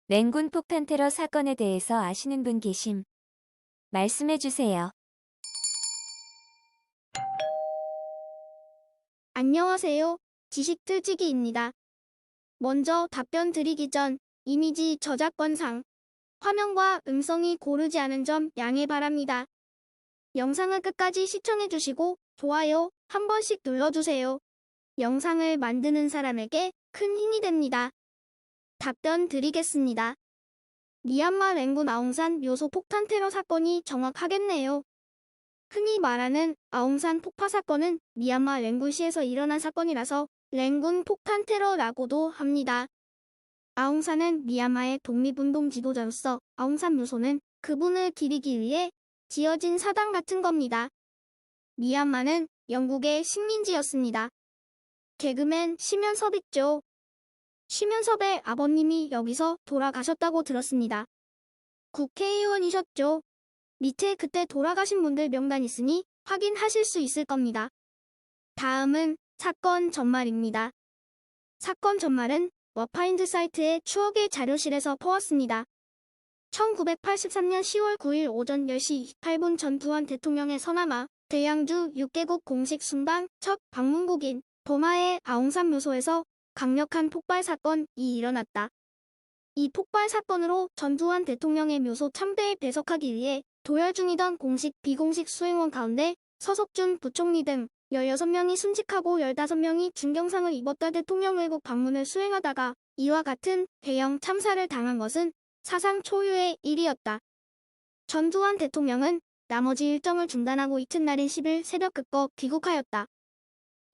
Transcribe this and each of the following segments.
랭군 폭탄 테러 사건에 대해서 아시는 분 계심? 말씀해 주세요. 안녕하세요. 지식틀치기입니다. 먼저 답변 드리기 전 이미지 저작권상 화면과 음성이 고르지 않은 점 양해 바랍니다. 영상을 끝까지 시청해주시고 좋아요 한 번씩 눌러주세요. 영상을 만드는 사람에게 큰 힘이 됩니다. 답변 드리겠습니다. 미얀마 랭군 아웅산 묘소 폭탄 테러 사건이 정확하겠네요. 흔히 말하는 아웅산 폭파 사건은 미얀마 랭군시에서 일어난 사건이라서 랭군 폭탄 테러라고도 합니다. 아웅산은 미얀마의 독립운동 지도자로서 아웅산 묘소는 그분을 기리기 위해 지어진 사당 같은 겁니다. 미얀마는 영국의 식민지였습니다. 개그맨 심연섭 있죠. 심연섭의 아버님이 여기서 돌아가셨다고 들었습니다. 국회의원이셨죠. 밑에 그때 돌아가신 분들 명단 있으니 확인하실 수 있을 겁니다. 다음은 사건 전말입니다. 사건 전말은 워파인드 사이트의 추억의 자료실에서 퍼왔습니다. 1983년 10월 9일 오전 10시 28분 전두환 대통령의 서남아 대양주 6개국 공식 순방 첫 방문국인 버마의 아웅산 묘소에서 강력한 폭발 사건이 일어났다. 이 폭발 사건으로 전두환 대통령의 묘소 참배에 배석하기 위해 도열 중이던 공식 비공식 수행원 가운데 서석준 부총리 등 16명이 순직하고 15명이 중경상을 입었다. 대통령 외국 방문을 수행하다가 이와 같은 대형 참사를 당한 것은 사상 초유의 일이었다. 전두환 대통령은 나머지 일정을 중단하고 이튿날인 10일 새벽 급거 귀국하였다.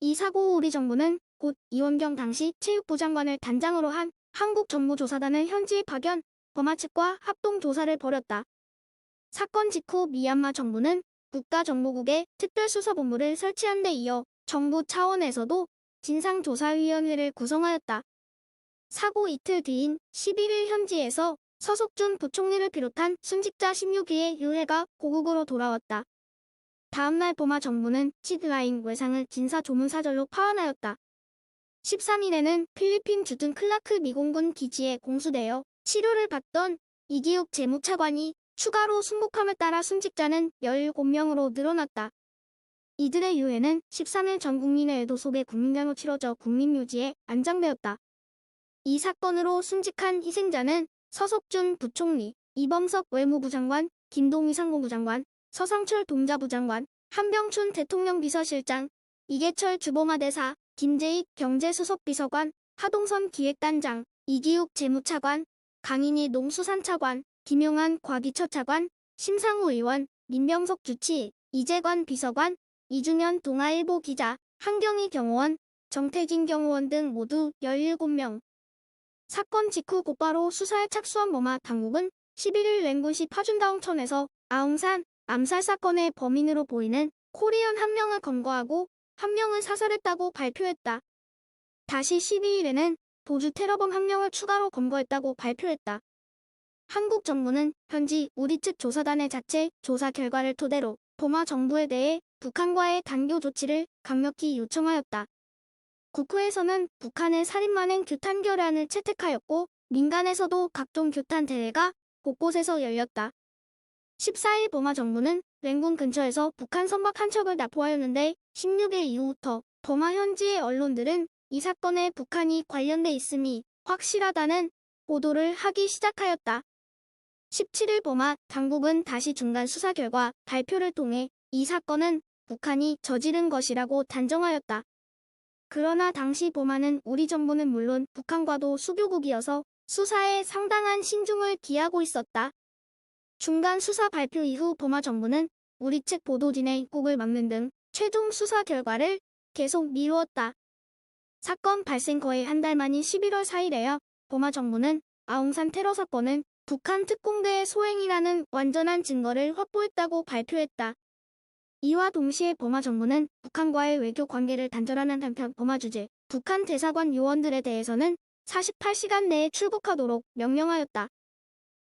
이 사고 후 우리 정부는 곧 이원경 당시 체육부 장관을 단장으로 한 한국정보조사단을 현지에 파견, 버마 측과 합동조사를 벌였다. 사건 직후 미얀마 정부는 국가정보국에 특별수사본부를 설치한 데 이어 정부 차원에서도 진상조사위원회를 구성하였다. 사고 이틀 뒤인 11일 현지에서 서석준 부총리를 비롯한 순직자 16위의 유해가 고국으로 돌아왔다. 다음날 버마 정부는 치드라인 외상을 진사조문사절로 파환하였다. 13일에는 필리핀 주둔 클라크 미공군 기지에 공수되어 치료를 받던 이기욱 재무차관이 추가로 순국함에 따라 순직자는 17명으로 늘어났다. 이들의 유해는 13일 전 국민의 애도 속에 국민장으로 치러져 국민묘지에 안장되었다. 이 사건으로 순직한 희생자는 서석준 부총리, 이범석 외무부 장관, 김동희 상무부 장관, 서상철 동자부 장관, 한병춘 대통령 비서실장, 이계철 주범화 대사, 김재익 경제수석 비서관, 하동선 기획단장, 이기욱 재무차관, 강인희 농수산차관, 김용한 과기처 차관, 심상우 의원, 민병석 주치, 이재관 비서관, 이준현 동아일보 기자, 한경희 경호원, 정태진 경호원 등 모두 17명. 사건 직후 곧바로 수사에 착수한 버마 당국은 11일 랭군시 파준다웅천에서 아웅산 암살 사건의 범인으로 보이는 코리안 한 명을 검거하고 한 명을 사살했다고 발표했다. 다시 12일에는 도주 테러범 한 명을 추가로 검거했다고 발표했다. 한국 정부는 현지 우리 측 조사단의 자체 조사 결과를 토대로 버마 정부에 대해 북한과의 단교 조치를 강력히 요청하였다. 국회에서는 북한의 살인만행 규탄 결의안을 채택하였고 민간에서도 각종 규탄 대회가 곳곳에서 열렸다. 14일 버마 정부는 랭군 근처에서 북한 선박 한 척을 납포하였는데 16일 이후부터 버마 현지의 언론들은 이 사건에 북한이 관련돼 있음이 확실하다는 보도를 하기 시작하였다. 17일 버마 당국은 다시 중간 수사 결과 발표를 통해 이 사건은 북한이 저지른 것이라고 단정하였다. 그러나 당시 버마는 우리 정부는 물론 북한과도 수교국이어서 수사에 상당한 신중을 기하고 있었다. 중간 수사 발표 이후 버마 정부는 우리 측 보도진의 입국을 막는 등 최종 수사 결과를 계속 미루었다. 사건 발생 거의 한 달 만인 11월 4일에야 버마 정부는 아웅산 테러 사건은 북한 특공대의 소행이라는 완전한 증거를 확보했다고 발표했다. 이와 동시에 버마 정부는 북한과의 외교 관계를 단절하는 한편 버마 주재, 북한 대사관 요원들에 대해서는 48시간 내에 출국하도록 명령하였다.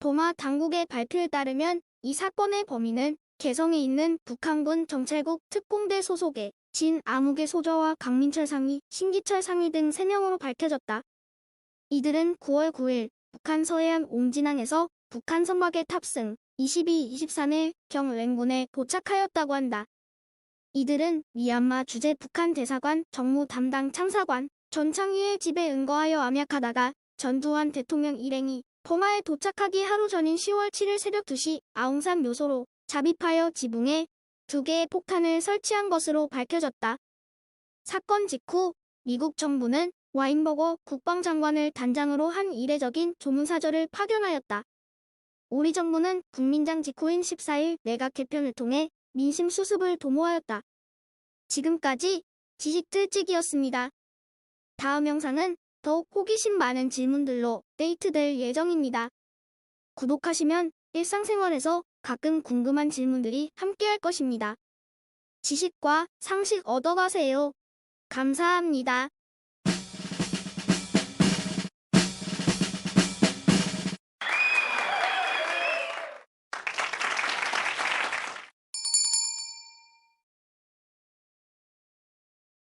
버마 당국의 발표에 따르면 이 사건의 범인은 개성에 있는 북한군 정찰국 특공대 소속의 진 아무개 소저와 강민철 상위, 신기철 상위 등 3명으로 밝혀졌다. 이들은 9월 9일 북한 서해안 옹진항에서 북한 선박에 탑승 22-23일 경 랭군에 도착하였다고 한다. 이들은 미얀마 주재 북한 대사관 정무 담당 참사관 전창휘의 집에 응거하여 암약하다가 전두환 대통령 일행이 포마에 도착하기 하루 전인 10월 7일 새벽 2시 아웅산 묘소로 잡입하여 지붕에 2개의 폭탄을 설치한 것으로 밝혀졌다. 사건 직후 미국 정부는 와인버거 국방장관을 단장으로 한 이례적인 조문사절을 파견하였다. 우리 정부는 국민장 직후인 14일 내각 개편을 통해 민심 수습을 도모하였다. 지금까지 지식들찍이었습니다. 다음 영상은 더욱 호기심 많은 질문들로 업데이트될 예정입니다. 구독하시면 일상생활에서 가끔 궁금한 질문들이 함께할 것입니다. 지식과 상식 얻어가세요. 감사합니다.